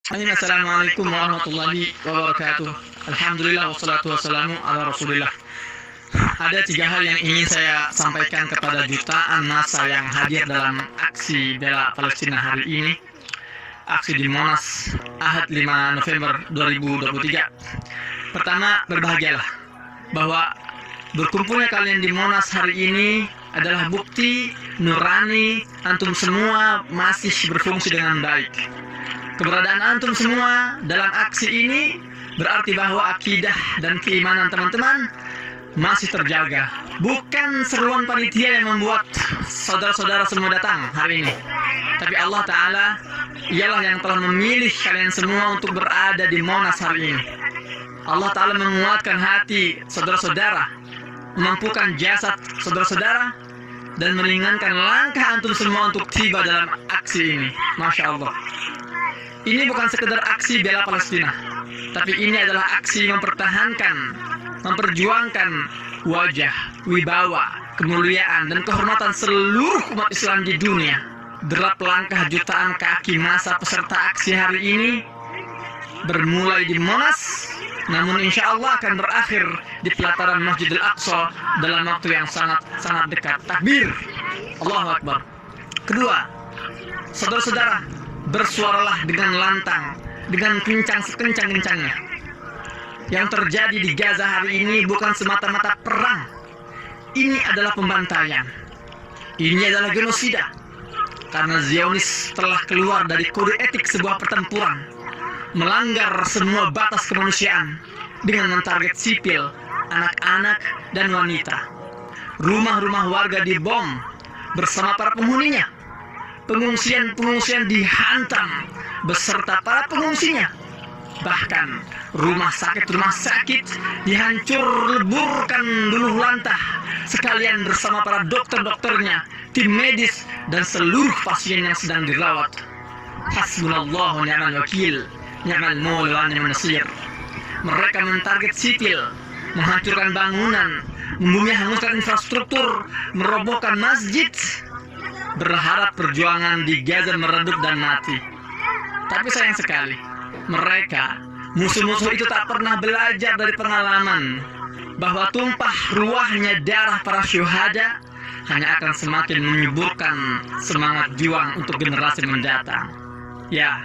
Assalamualaikum warahmatullahi wabarakatuh. Alhamdulillah wassalatu wassalamu ala rasulillah. Ada 3 hal yang ingin saya sampaikan kepada jutaan massa yang hadir dalam aksi bela Palestina hari ini. Aksi di Monas, Ahad 5 November 2023. Pertama, berbahagialah bahwa berkumpulnya kalian di Monas hari ini adalah bukti nurani antum semua masih berfungsi dengan baik. Keberadaan antum semua dalam aksi ini berarti bahwa akidah dan keimanan teman-teman masih terjaga. Bukan seruan panitia yang membuat saudara-saudara semua datang hari ini, tapi Allah Ta'ala ialah yang telah memilih kalian semua untuk berada di Monas hari ini. Allah Ta'ala menguatkan hati saudara-saudara, memampukan jasad saudara-saudara, dan meringankan langkah antum semua untuk tiba dalam aksi ini. Masya Allah. Ini bukan sekedar aksi bela Palestina, tapi ini adalah aksi mempertahankan, memperjuangkan wajah, wibawa, kemuliaan, dan kehormatan seluruh umat Islam di dunia. Derap langkah jutaan kaki massa peserta aksi hari ini bermulai di Monas, namun insya Allah akan berakhir di pelataran Masjidil Aqsa dalam waktu yang sangat dekat. Takbir, Allahu Akbar. Kedua, saudara-saudara, bersuaralah dengan lantang, dengan kencang sekencang-kencangnya. Yang terjadi di Gaza hari ini bukan semata-mata perang. Ini adalah pembantaian. Ini adalah genosida. Karena Zionis telah keluar dari kode etik sebuah pertempuran, melanggar semua batas kemanusiaan dengan mentarget sipil, anak-anak, dan wanita. Rumah-rumah warga dibom bersama para penghuninya. Pengungsian dihantam beserta para pengungsinya. Bahkan rumah sakit dihancur leburkan luluh lantah, sekalian bersama para dokter-dokternya, tim medis, dan seluruh pasien yang sedang dirawat. Hasbunallahu wa ni'mal wakil, ni'mal maula wa ni'man nasir. Mereka mentarget sipil, menghancurkan bangunan, membumi hanguskan infrastruktur, merobohkan masjid, berharap perjuangan di Gaza meredup dan mati. Tapi sayang sekali, mereka, musuh-musuh itu tak pernah belajar dari pengalaman bahwa tumpah ruahnya darah para syuhada hanya akan semakin menyuburkan semangat juang untuk generasi mendatang. Ya,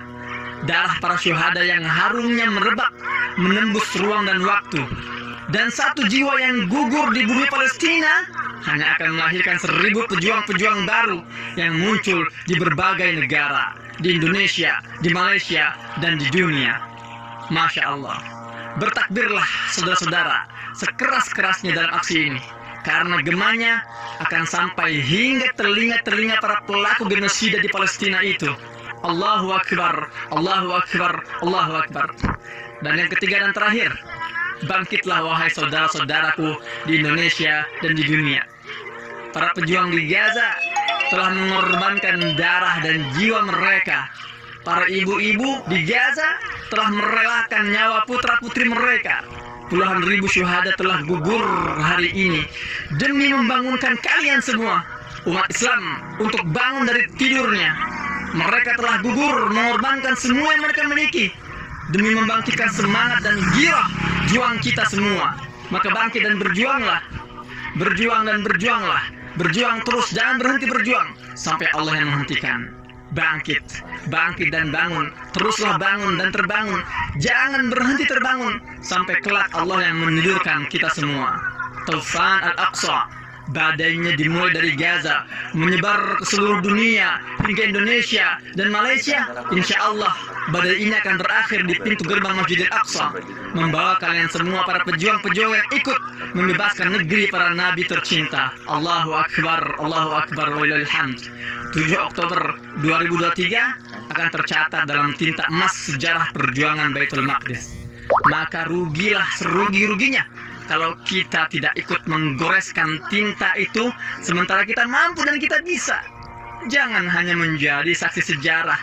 darah para syuhada yang harumnya merebak menembus ruang dan waktu, dan satu jiwa yang gugur di bumi Palestina hanya akan melahirkan 1000 pejuang-pejuang baru yang muncul di berbagai negara, di Indonesia, di Malaysia, dan di dunia. Masya Allah. Bertakbirlah saudara-saudara sekeras-kerasnya dalam aksi ini, karena gemanya akan sampai hingga telinga-telinga para pelaku genosida di Palestina itu. Allahu Akbar, Allahu Akbar, Allahu Akbar. Dan yang ketiga dan terakhir, bangkitlah wahai saudara-saudaraku di Indonesia dan di dunia. Para pejuang di Gaza telah mengorbankan darah dan jiwa mereka. Para ibu-ibu di Gaza telah merelakan nyawa putra-putri mereka. Puluhan ribu syuhada telah gugur hari ini demi membangunkan kalian semua, umat Islam, untuk bangun dari tidurnya. Mereka telah gugur mengorbankan semua yang mereka miliki demi membangkitkan semangat dan gairah juang kita semua. Maka bangkit dan berjuanglah. Berjuang dan berjuanglah. Berjuang terus, jangan berhenti berjuang sampai Allah yang menghentikan. Bangkit, bangkit dan bangun. Teruslah bangun dan terbangun. Jangan berhenti terbangun sampai kelak Allah yang menidurkan kita semua. Taufan Al-Aqsa, badainya dimulai dari Gaza, menyebar ke seluruh dunia hingga Indonesia dan Malaysia. Insya Allah badai ini akan berakhir di pintu gerbang Masjidil Aqsa, membawa kalian semua para pejuang-pejuang yang ikut membebaskan negeri para nabi tercinta. Allahu Akbar, Allahu Akbar, walillahil hamd. 7 Oktober 2023 akan tercatat dalam tinta emas sejarah perjuangan Baitul Maqdis. Maka rugilah serugi-ruginya kalau kita tidak ikut menggoreskan tinta itu, sementara kita mampu dan kita bisa. Jangan hanya menjadi saksi sejarah,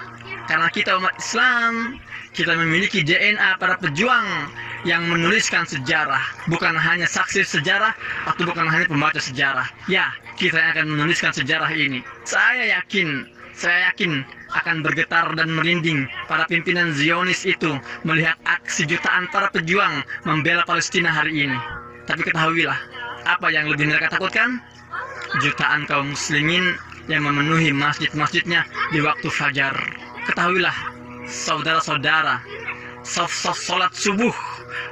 karena kita umat Islam, kita memiliki DNA para pejuang yang menuliskan sejarah, bukan hanya saksi sejarah atau bukan hanya pembaca sejarah. Ya, kita yang akan menuliskan sejarah ini. Saya yakin Saya yakin akan bergetar dan merinding para pimpinan Zionis itu melihat aksi jutaan para pejuang membela Palestina hari ini. Tapi ketahuilah, apa yang lebih mereka takutkan? Jutaan kaum muslimin yang memenuhi masjid-masjidnya di waktu fajar. Ketahuilah, saudara-saudara, saf-saf sholat subuh,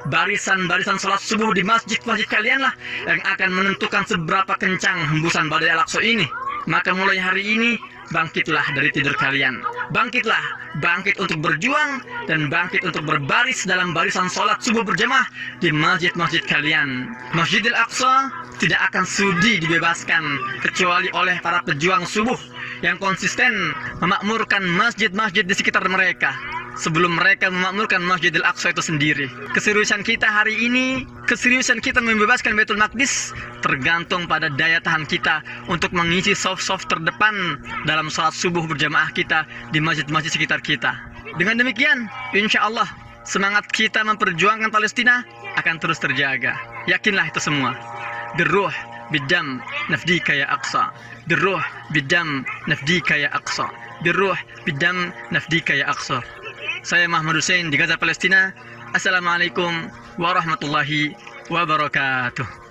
barisan-barisan sholat subuh di masjid-masjid kalianlah yang akan menentukan seberapa kencang hembusan badai Al-Aqsa ini. Maka mulai hari ini, bangkitlah dari tidur kalian. Bangkitlah, bangkit untuk berjuang dan bangkit untuk berbaris dalam barisan sholat subuh berjamaah di masjid-masjid kalian. Masjidil Aqsa tidak akan sudi dibebaskan kecuali oleh para pejuang subuh yang konsisten memakmurkan masjid-masjid di sekitar mereka sebelum mereka memakmurkan Masjidil Aqsa itu sendiri. Keseriusan kita hari ini, keseriusan kita membebaskan Baitul Maqdis tergantung pada daya tahan kita untuk mengisi saf-saf terdepan dalam salat subuh berjamaah kita di masjid-masjid sekitar kita. Dengan demikian, insya Allah semangat kita memperjuangkan Palestina akan terus terjaga. Yakinlah itu semua. Birruh bidam nafdika ya Aqsa. Birruh bidam nafdika ya Aqsa. Birruh bidam nafdika ya Aqsa. Saya Muhammad Hussein di Gaza, Palestina. Assalamualaikum warahmatullahi wabarakatuh.